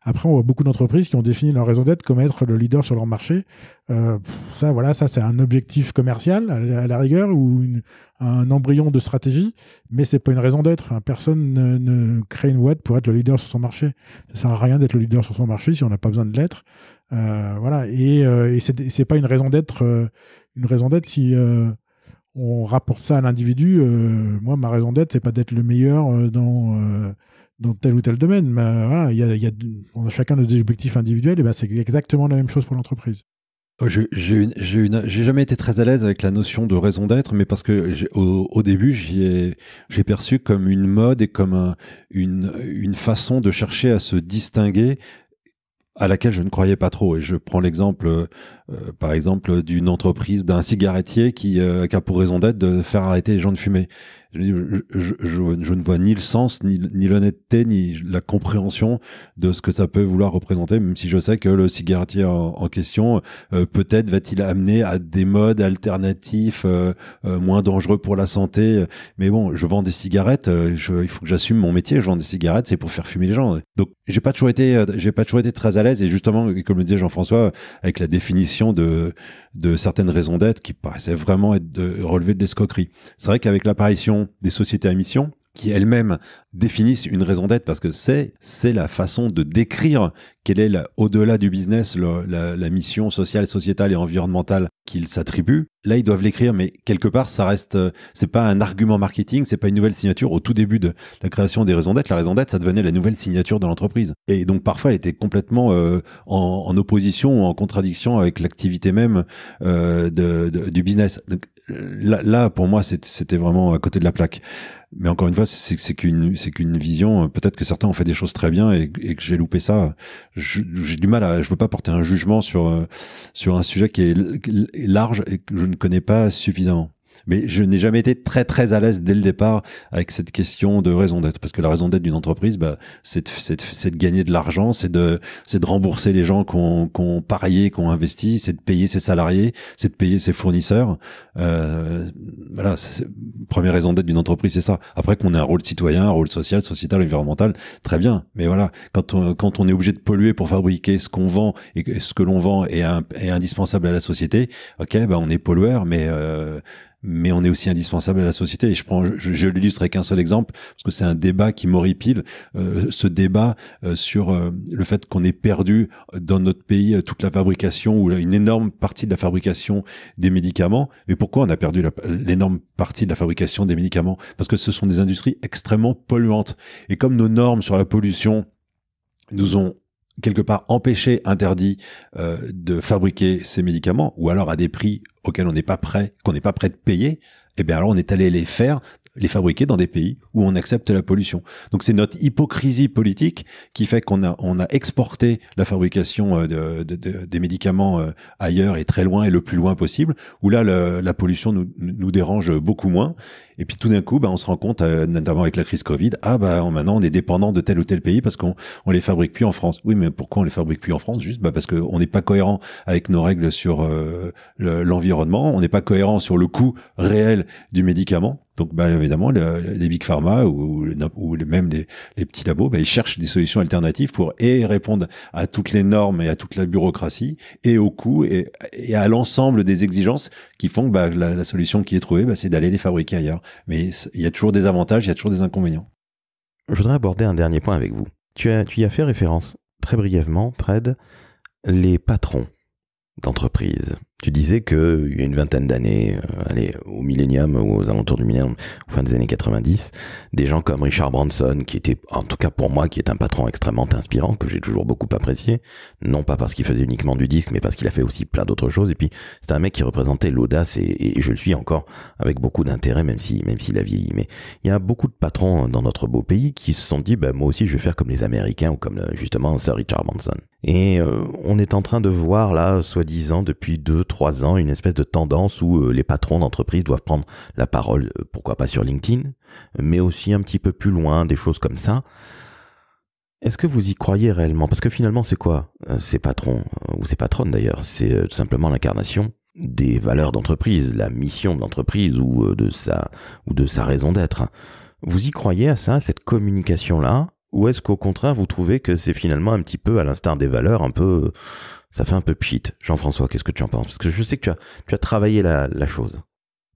Après, on voit beaucoup d'entreprises qui ont défini leur raison d'être comme être le leader sur leur marché. Ça, c'est un objectif commercial à la rigueur ou un embryon de stratégie, mais c'est pas une raison d'être. Enfin, personne ne crée une boîte pour être le leader sur son marché. Ça sert à rien d'être le leader sur son marché si on n'a pas besoin de l'être. Voilà. Et c'est pas une raison d'être. Une raison d'être si on rapporte ça à l'individu. Moi, ma raison d'être, c'est pas d'être le meilleur dans tel ou tel domaine. Mais voilà, on a chacun nos objectifs individuels, et c'est exactement la même chose pour l'entreprise. J'ai jamais été très à l'aise avec la notion de raison d'être, mais parce que au début, j'ai perçu comme une mode et comme une façon de chercher à se distinguer à laquelle je ne croyais pas trop. Et je prends l'exemple, par exemple, d'une entreprise, d'un cigarettier qui a pour raison d'être de faire arrêter les gens de fumer. Je ne vois ni le sens, ni l'honnêteté, ni la compréhension de ce que ça peut vouloir représenter, même si je sais que le cigarettier en question, peut-être va-t-il amener à des modes alternatifs moins dangereux pour la santé. Mais bon, je vends des cigarettes, il faut que j'assume mon métier, je vends des cigarettes, c'est pour faire fumer les gens. Donc, j'ai pas toujours été très à l'aise, et justement, comme le disait Jean-François, avec la définition de certaines raisons d'être qui paraissaient vraiment relever de l'escroquerie. C'est vrai qu'avec l'apparition des sociétés à mission, qui elles-mêmes définissent une raison d'être, parce que c'est la façon de décrire quelle est au-delà du business la mission sociale, sociétale et environnementale qu'ils s'attribuent. Là, ils doivent l'écrire, mais quelque part, ça reste, c'est pas un argument marketing, c'est pas une nouvelle signature. Au tout début de la création des raisons d'être, la raison d'être, ça devenait la nouvelle signature de l'entreprise. Et donc, parfois, elle était complètement en opposition ou en contradiction avec l'activité même du business. Donc, là, pour moi, c'était vraiment à côté de la plaque. Mais encore une fois, c'est qu'une vision. Peut-être que certains ont fait des choses très bien et que j'ai loupé ça. J'ai du mal je veux pas porter un jugement sur un sujet qui est large et que je ne connais pas suffisamment. Mais je n'ai jamais été très très à l'aise dès le départ avec cette question de raison d'être, parce que la raison d'être d'une entreprise, c'est de gagner de l'argent, c'est de rembourser les gens qui ont parié, qui ont investi, c'est de payer ses salariés, c'est de payer ses fournisseurs. Voilà, première raison d'être d'une entreprise, c'est ça. Après, qu'on ait un rôle citoyen, un rôle social, sociétal, environnemental, très bien. Mais voilà, quand on est obligé de polluer pour fabriquer ce qu'on vend et que ce que l'on vend est indispensable à la société, ok, on est pollueur, mais on est aussi indispensable à la société. Et je l'illustre avec un seul exemple, parce que c'est un débat qui m'horripile, ce débat sur le fait qu'on ait perdu dans notre pays toute la fabrication, ou une énorme partie de la fabrication des médicaments. Mais pourquoi on a perdu l'énorme partie de la fabrication des médicaments? Parce que ce sont des industries extrêmement polluantes. Et comme nos normes sur la pollution nous ont quelque part empêché, interdit de fabriquer ces médicaments, ou alors à des prix auxquels qu'on n'est pas prêt de payer, eh bien alors on est allé les fabriquer dans des pays où on accepte la pollution. Donc c'est notre hypocrisie politique qui fait qu'on a exporté la fabrication des médicaments ailleurs et très loin et le plus loin possible, où là la pollution nous dérange beaucoup moins. Et puis tout d'un coup, on se rend compte, notamment avec la crise Covid, maintenant on est dépendant de tel ou tel pays parce qu'on les fabrique plus en France. Oui, mais pourquoi on les fabrique plus en France? Juste parce que on n'est pas cohérent avec nos règles sur l'environnement, on n'est pas cohérent sur le coût réel du médicament. Donc évidemment les big pharma ou même les petits labos, ils cherchent des solutions alternatives pour répondre à toutes les normes et à toute la bureaucratie et au coût et à l'ensemble des exigences qui font que la solution qui est trouvée, c'est d'aller les fabriquer ailleurs. Mais il y a toujours des avantages, il y a toujours des inconvénients. Je voudrais aborder un dernier point avec vous. Tu y as fait référence très brièvement, Fred, les patrons d'entreprise. Tu disais qu'il y a une vingtaine d'années, au millénium, ou aux alentours du millénium, fin des années 90, des gens comme Richard Branson, qui était, en tout cas pour moi, qui est un patron extrêmement inspirant, que j'ai toujours beaucoup apprécié, non pas parce qu'il faisait uniquement du disque, mais parce qu'il a fait aussi plein d'autres choses, et puis c'est un mec qui représentait l'audace, et je le suis encore avec beaucoup d'intérêt, même s'il a vieilli. Mais il y a beaucoup de patrons dans notre beau pays qui se sont dit, moi aussi je vais faire comme les Américains, ou comme justement Sir Richard Branson. Et on est en train de voir là, soi-disant, depuis 2-3 ans, une espèce de tendance où les patrons d'entreprise doivent prendre la parole, pourquoi pas sur LinkedIn, mais aussi un petit peu plus loin, des choses comme ça. Est-ce que vous y croyez réellement? Parce que finalement, c'est quoi ces patrons, ou ces patronnes d'ailleurs? C'est tout simplement l'incarnation des valeurs d'entreprise, la mission de l'entreprise ou de sa raison d'être. Vous y croyez à ça, à cette communication-là? Ou est-ce qu'au contraire, vous trouvez que c'est finalement un petit peu, à l'instar des valeurs, ça fait un peu pchit? Jean-François, qu'est-ce que tu en penses? Parce que je sais que tu as travaillé la chose.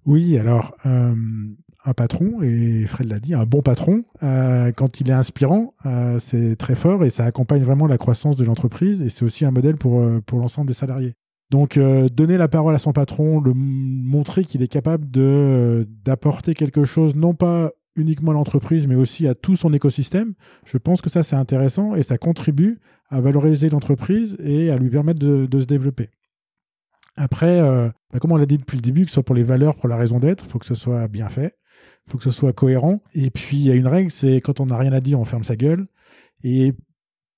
Oui, alors, un patron, et Fred l'a dit, un bon patron, quand il est inspirant, c'est très fort et ça accompagne vraiment la croissance de l'entreprise et c'est aussi un modèle pour l'ensemble des salariés. Donc, donner la parole à son patron, montrer qu'il est capable d'apporter quelque chose, non pas uniquement à l'entreprise, mais aussi à tout son écosystème, je pense que ça, c'est intéressant et ça contribue à valoriser l'entreprise et à lui permettre de se développer. Après, comme on l'a dit depuis le début, que ce soit pour les valeurs, pour la raison d'être, il faut que ce soit bien fait, il faut que ce soit cohérent. Et puis, il y a une règle, c'est quand on n'a rien à dire, on ferme sa gueule. Et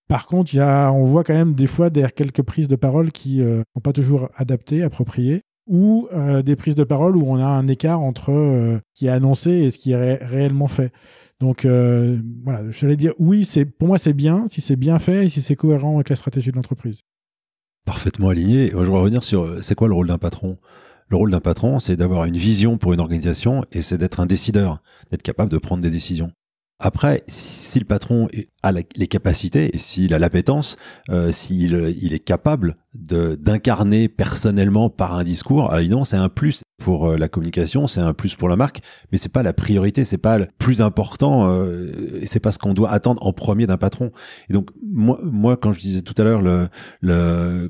par contre, on voit quand même des fois derrière quelques prises de parole qui ne sont pas toujours adaptées, appropriées, ou des prises de parole où on a un écart entre ce qui est annoncé et ce qui est réellement fait. Donc voilà, j'allais dire oui, pour moi c'est bien, si c'est bien fait et si c'est cohérent avec la stratégie de l'entreprise. Parfaitement aligné. Je voudrais revenir sur c'est quoi le rôle d'un patron. Le rôle d'un patron, c'est d'avoir une vision pour une organisation et c'est d'être un décideur, d'être capable de prendre des décisions. Après, si le patron a les capacités et s'il a l'appétence, s'il est capable d'incarner personnellement par un discours, alors évidemment c'est un plus pour la communication, c'est un plus pour la marque, mais c'est pas la priorité, c'est pas le plus important, et c'est pas ce qu'on doit attendre en premier d'un patron. Et donc moi quand je disais tout à l'heure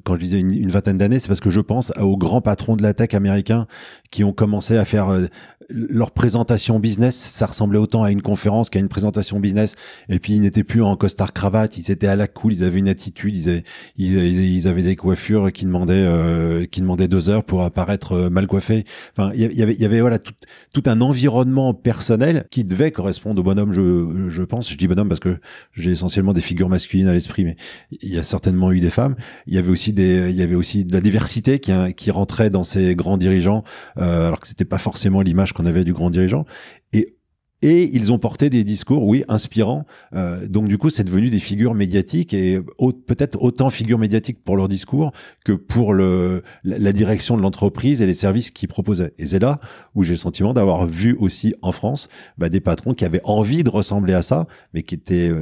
quand je disais une vingtaine d'années, c'est parce que je pense aux grands patrons de la tech américains qui ont commencé à faire leur présentation business, ça ressemblait autant à une conférence qu'à une présentation business. Et puis ils n'étaient plus en costard cravate, ils étaient à la cool, ils avaient une attitude, ils avaient des coiffures qui demandaient 2 heures pour apparaître mal coiffés. Enfin, il y avait voilà tout un environnement personnel qui devait correspondre au bonhomme. Je pense, je dis bonhomme parce que j'ai essentiellement des figures masculines à l'esprit, mais il y a certainement eu des femmes. Il y avait aussi de la diversité qui rentrait dans ces grands dirigeants, alors que c'était pas forcément l'image qu'on avait du grand dirigeant. Et ils ont porté des discours, oui, inspirants. Donc du coup, c'est devenu des figures médiatiques et peut-être autant figures médiatiques pour leur discours que pour la direction de l'entreprise et les services qu'ils proposaient. Et c'est là où j'ai le sentiment d'avoir vu aussi en France des patrons qui avaient envie de ressembler à ça, mais qui étaient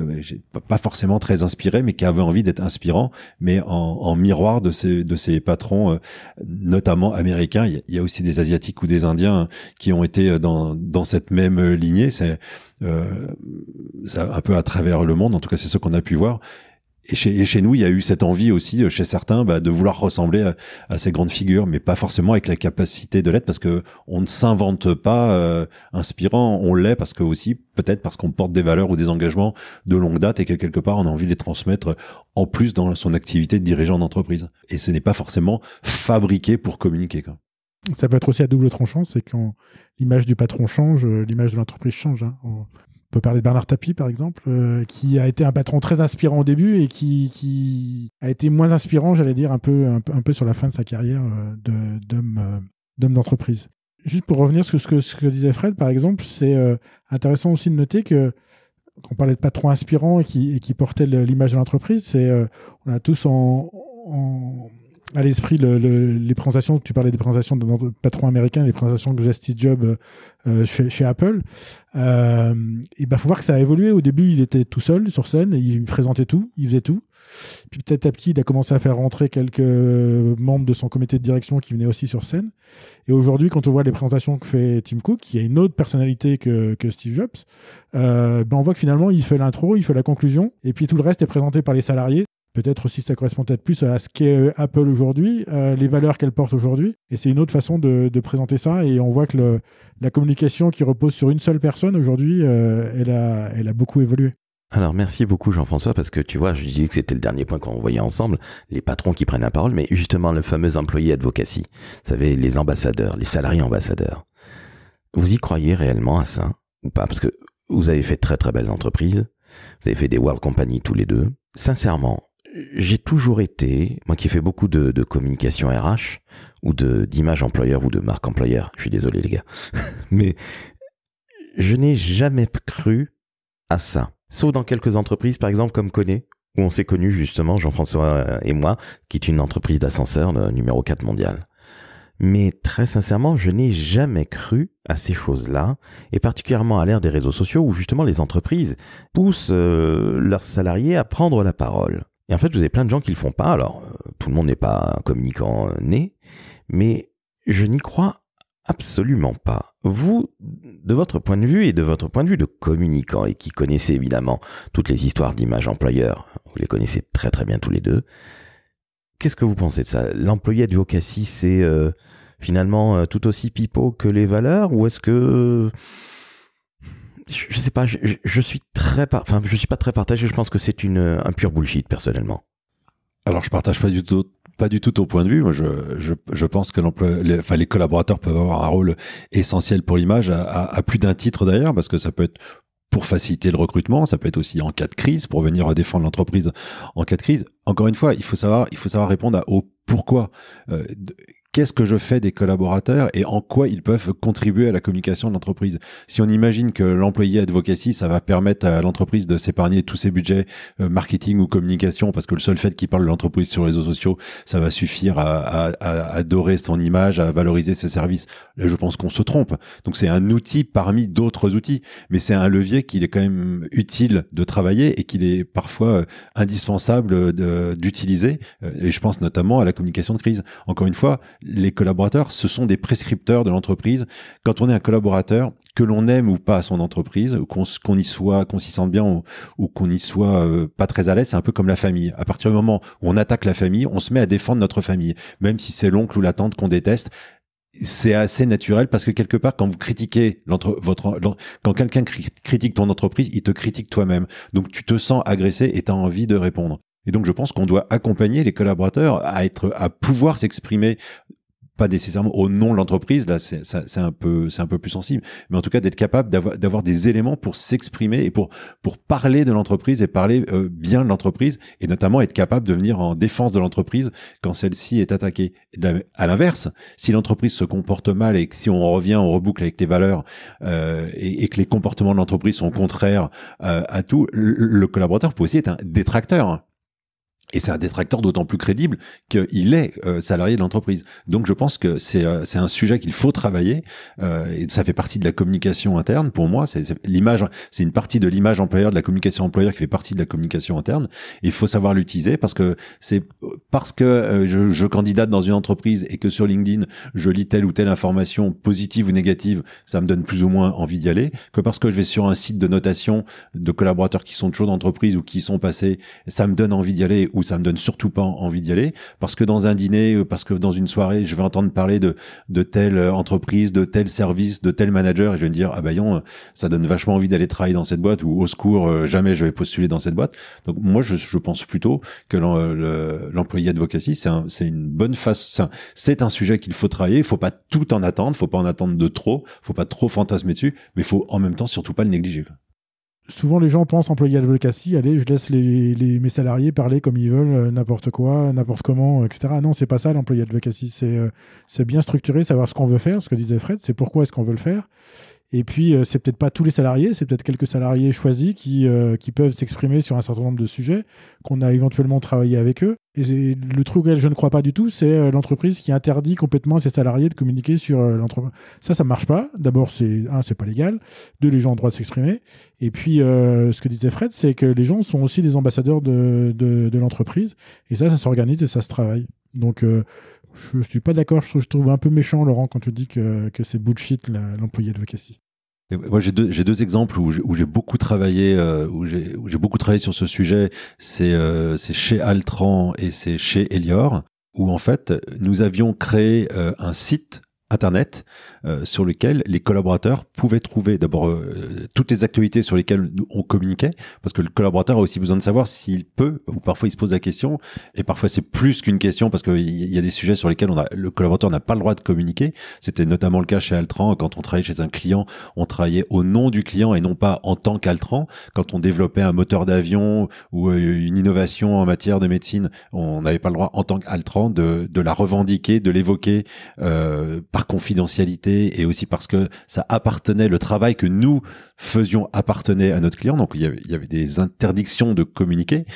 pas forcément très inspirés, mais qui avaient envie d'être inspirants, mais en miroir de ces patrons, notamment américains. Il y a aussi des Asiatiques ou des Indiens qui ont été dans cette même lignée. C'est un peu à travers le monde, en tout cas c'est ce qu'on a pu voir. chez nous, il y a eu cette envie aussi, chez certains, de vouloir ressembler à ces grandes figures, mais pas forcément avec la capacité de l'être, parce que on ne s'invente pas inspirant, on l'est parce que aussi, peut-être parce qu'on porte des valeurs ou des engagements de longue date et que quelque part, on a envie de les transmettre en plus dans son activité de dirigeant d'entreprise. Et ce n'est pas forcément fabriqué pour communiquer, quoi. Ça peut être aussi à double tranchant, c'est quand l'image du patron change, l'image de l'entreprise change. Hein. On peut parler de Bernard Tapie, par exemple, qui a été un patron très inspirant au début et qui a été moins inspirant, j'allais dire, un peu sur la fin de sa carrière d'homme d'entreprise. Juste pour revenir sur ce que disait Fred, par exemple, c'est intéressant aussi de noter que quand on parlait de patron inspirant et qui portait l'image de l'entreprise, on a tous à l'esprit les présentations, tu parlais des présentations de patrons américains, les présentations que faisait Steve Jobs chez Apple. Et faut voir que ça a évolué. Au début, il était tout seul sur scène, et il présentait tout, il faisait tout. Puis petit à petit, il a commencé à faire rentrer quelques membres de son comité de direction qui venaient aussi sur scène. Et aujourd'hui, quand on voit les présentations que fait Tim Cook, qui a une autre personnalité que Steve Jobs, on voit que finalement, il fait l'intro, il fait la conclusion, et puis tout le reste est présenté par les salariés. Peut-être aussi ça correspond peut-être plus à ce qu'est Apple aujourd'hui, les valeurs qu'elle porte aujourd'hui. Et c'est une autre façon de présenter ça. Et on voit que la communication qui repose sur une seule personne aujourd'hui, elle a beaucoup évolué. Alors merci beaucoup Jean-François, parce que tu vois, je disais que c'était le dernier point qu'on voyait ensemble, les patrons qui prennent la parole, mais justement le fameux employé advocacy, vous savez, les ambassadeurs, les salariés ambassadeurs. Vous y croyez réellement à ça ou pas? Parce que vous avez fait de très très belles entreprises, vous avez fait des World Company tous les deux. Sincèrement, j'ai toujours été, moi qui ai fait beaucoup de communication RH ou d'image employeur ou de marque employeur, je suis désolé les gars, mais je n'ai jamais cru à ça. Sauf dans quelques entreprises, par exemple comme Coné, où on s'est connus justement, Jean-François et moi, qui est une entreprise d'ascenseur numéro 4 mondiale. Mais très sincèrement, je n'ai jamais cru à ces choses-là, et particulièrement à l'ère des réseaux sociaux où justement les entreprises poussent leurs salariés à prendre la parole. Et en fait, vous avez plein de gens qui le font pas. Alors, tout le monde n'est pas un communicant né, mais je n'y crois absolument pas. Vous, de votre point de vue et de votre point de vue de communicant, et qui connaissez évidemment toutes les histoires d'image employeur, vous les connaissez très très bien tous les deux, qu'est-ce que vous pensez de ça? L'employé advocacy, c'est finalement tout aussi pipeau que les valeurs, ou est-ce que... Je sais pas, je suis pas très partagé, je pense que c'est un pur bullshit personnellement. Alors je partage pas du tout ton point de vue. Moi, je pense que les collaborateurs peuvent avoir un rôle essentiel pour l'image à plus d'un titre d'ailleurs, parce que ça peut être pour faciliter le recrutement, ça peut être aussi en cas de crise, pour venir défendre l'entreprise en cas de crise. Encore une fois, il faut savoir répondre au pourquoi. Qu'est-ce que je fais des collaborateurs et en quoi ils peuvent contribuer à la communication de l'entreprise? Si on imagine que l'employé advocacy, ça va permettre à l'entreprise de s'épargner tous ses budgets marketing ou communication, parce que le seul fait qu'il parle de l'entreprise sur les réseaux sociaux, ça va suffire à dorer son image, à valoriser ses services. Là, je pense qu'on se trompe. Donc c'est un outil parmi d'autres outils, mais c'est un levier qu'il est quand même utile de travailler et qu'il est parfois indispensable d'utiliser. Et je pense notamment à la communication de crise. Encore une fois, les collaborateurs, ce sont des prescripteurs de l'entreprise. Quand on est un collaborateur, que l'on aime ou pas son entreprise, qu'on s'y sente bien ou qu'on y soit pas très à l'aise, c'est un peu comme la famille. À partir du moment où on attaque la famille, on se met à défendre notre famille, même si c'est l'oncle ou la tante qu'on déteste. C'est assez naturel, parce que quelque part, quand vous critiquez quand quelqu'un critique ton entreprise, il te critique toi-même. Donc tu te sens agressé et tu as envie de répondre. Et donc je pense qu'on doit accompagner les collaborateurs à pouvoir s'exprimer, pas nécessairement au nom de l'entreprise, là c'est un peu plus sensible, mais en tout cas d'être capable d'avoir des éléments pour s'exprimer et pour parler de l'entreprise et parler bien de l'entreprise, et notamment être capable de venir en défense de l'entreprise quand celle-ci est attaquée. À l'inverse, si l'entreprise se comporte mal et que si on reboucle avec les valeurs et que les comportements de l'entreprise sont contraires à tout, le collaborateur peut aussi être un détracteur. Et c'est un détracteur d'autant plus crédible qu'il est salarié de l'entreprise. Donc je pense que c'est un sujet qu'il faut travailler et ça fait partie de la communication interne. Pour moi, c'est l'image, c'est une partie de l'image employeur, de la communication employeur qui fait partie de la communication interne. Et il faut savoir l'utiliser parce que je candidate dans une entreprise et que sur LinkedIn je lis telle ou telle information positive ou négative, ça me donne plus ou moins envie d'y aller. Que parce que je vais sur un site de notation de collaborateurs qui sont toujours d'entreprise ou qui y sont passés, ça me donne envie d'y aller. Ou ça me donne surtout pas envie d'y aller, parce que dans un dîner, parce que dans une soirée, je vais entendre parler de telle entreprise, de tel service, de tel manager, et je vais me dire, ah bah non, ça donne vachement envie d'aller travailler dans cette boîte, ou au secours, jamais je vais postuler dans cette boîte. Donc moi, je pense plutôt que l'employé advocacy, c'est une bonne face, c'est un sujet qu'il faut travailler, il faut pas tout en attendre, faut pas en attendre de trop, faut pas trop fantasmer dessus, mais il faut en même temps surtout pas le négliger. Souvent, les gens pensent employé advocacy, allez, je laisse mes salariés parler comme ils veulent, n'importe quoi, n'importe comment, etc. Non, c'est pas ça l'employé advocacy. C'est bien structuré, savoir ce qu'on veut faire, ce que disait Fred, c'est pourquoi est-ce qu'on veut le faire. Et puis, c'est peut-être pas tous les salariés, c'est peut-être quelques salariés choisis qui peuvent s'exprimer sur un certain nombre de sujets, qu'on a éventuellement travaillé avec eux. Et le truc auquel je ne crois pas du tout, c'est l'entreprise qui interdit complètement à ses salariés de communiquer sur l'entreprise. Ça marche pas. D'abord, c'est pas légal. Deux, les gens ont le droit de s'exprimer. Et puis, ce que disait Fred, c'est que les gens sont aussi des ambassadeurs de l'entreprise. Et ça s'organise et ça se travaille. Donc, je suis pas d'accord. Je trouve un peu méchant, Laurent, quand tu dis que c'est bullshit l'employé advocacy. Et moi, j'ai deux exemples où j'ai beaucoup travaillé, où j'ai beaucoup travaillé sur ce sujet. C'est chez Altran et c'est chez Elior, où en fait nous avions créé un site internet sur lequel les collaborateurs pouvaient trouver d'abord toutes les actualités sur lesquelles on communiquait, parce que le collaborateur a aussi besoin de savoir s'il peut, ou parfois il se pose la question, et parfois c'est plus qu'une question, parce qu'il y a des sujets sur lesquels le collaborateur n'a pas le droit de communiquer. C'était notamment le cas chez Altran. Quand on travaillait chez un client, on travaillait au nom du client et non pas en tant qu'Altran. Quand on développait un moteur d'avion ou une innovation en matière de médecine, on n'avait pas le droit en tant qu'Altran de la revendiquer, de l'évoquer par confidentialité, et aussi parce que ça appartenait, le travail que nous faisions appartenait à notre client. Donc il y avait des interdictions de communiquer,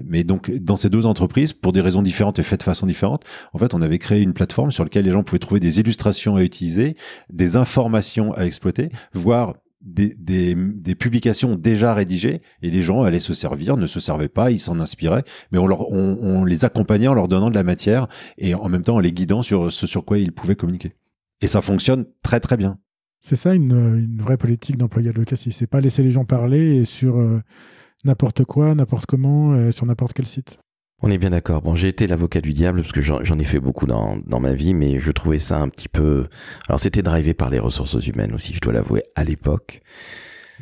mais donc dans ces deux entreprises, pour des raisons différentes et faites de façon différente, en fait on avait créé une plateforme sur laquelle les gens pouvaient trouver des illustrations à utiliser, des informations à exploiter, voire des publications déjà rédigées, et les gens allaient se servir, ne se servaient pas, ils s'en inspiraient, mais on les accompagnait en leur donnant de la matière et en même temps en les guidant sur ce sur quoi ils pouvaient communiquer. Et ça fonctionne très très bien. C'est ça une vraie politique d'employé advocacy. C'est pas laisser les gens parler et sur n'importe quoi, n'importe comment, sur n'importe quel site. On est bien d'accord. Bon, j'ai été l'avocat du diable parce que j'en ai fait beaucoup dans ma vie, mais je trouvais ça un petit peu... Alors, c'était drivé par les ressources humaines aussi, je dois l'avouer, à l'époque.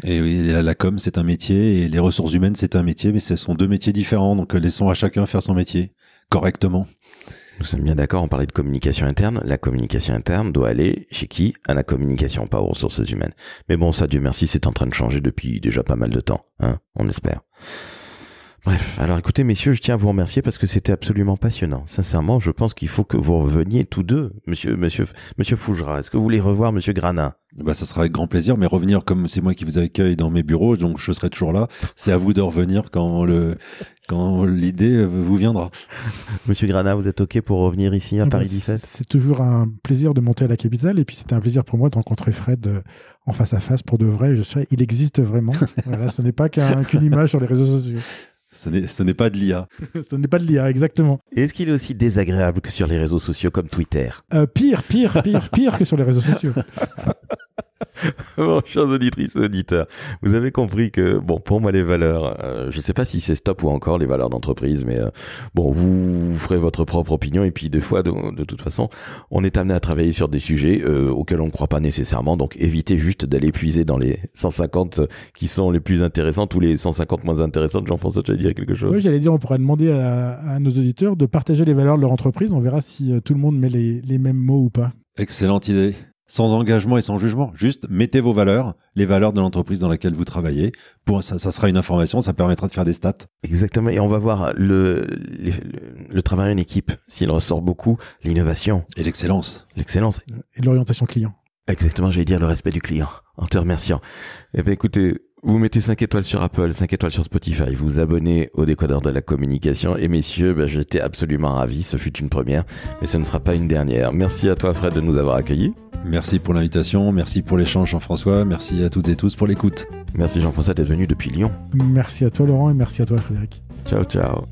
Et oui, la com, c'est un métier, et les ressources humaines, c'est un métier, mais ce sont deux métiers différents, donc laissons à chacun faire son métier correctement. Nous sommes bien d'accord, on parlait de communication interne. La communication interne doit aller chez qui? À la communication, pas aux ressources humaines. Mais bon, ça, Dieu merci, c'est en train de changer depuis déjà pas mal de temps, hein, on espère. Bref, alors écoutez messieurs, je tiens à vous remercier parce que c'était absolument passionnant. Sincèrement, je pense qu'il faut que vous reveniez tous deux, monsieur Fougera. Est-ce que vous voulez revoir monsieur Grana? Bah, ça sera avec grand plaisir, mais revenir comme c'est moi qui vous accueille dans mes bureaux, donc je serai toujours là. C'est à vous de revenir quand l'idée vous viendra. Monsieur Grana, vous êtes OK pour revenir ici à Paris 17? C'est toujours un plaisir de monter à la capitale, et puis c'était un plaisir pour moi de rencontrer Fred en face à face pour de vrai. Il existe vraiment. Voilà, ce n'est pas qu'une image sur les réseaux sociaux. Ce n'est pas de l'IA. Ce n'est pas de l'IA, exactement. Et est-ce qu'il est aussi désagréable que sur les réseaux sociaux comme Twitter? Pire que sur les réseaux sociaux. Bon, chers auditrices et auditeurs, vous avez compris que, bon, pour moi, les valeurs, je ne sais pas si c'est stop ou encore les valeurs d'entreprise, mais bon, vous ferez votre propre opinion, et puis des fois, de toute façon, on est amené à travailler sur des sujets auxquels on ne croit pas nécessairement, donc évitez juste d'aller puiser dans les 150 qui sont les plus intéressantes ou les 150 moins intéressantes. Jean-François, tu vas dire quelque chose? Oui, j'allais dire, on pourrait demander à nos auditeurs de partager les valeurs de leur entreprise, on verra si tout le monde met les mêmes mots ou pas. Excellente idée. Sans engagement et sans jugement. Juste mettez vos valeurs, les valeurs de l'entreprise dans laquelle vous travaillez. Ça sera une information, ça permettra de faire des stats. Exactement. Et on va voir le travail en équipe, s'il ressort beaucoup, l'innovation. Et l'excellence. Et l'orientation client. Exactement, j'allais dire le respect du client. En te remerciant. Eh bien, écoutez, Vous mettez 5 étoiles sur Apple, 5 étoiles sur Spotify, vous vous abonnez au décodeur de la communication. Et messieurs, j'étais absolument ravi, ce fut une première, mais ce ne sera pas une dernière. Merci à toi Fred de nous avoir accueillis. Merci pour l'invitation, merci pour l'échange Jean-François, merci à toutes et tous pour l'écoute. Merci Jean-François d'être venu depuis Lyon. Merci à toi Laurent et merci à toi Frédéric. Ciao, ciao.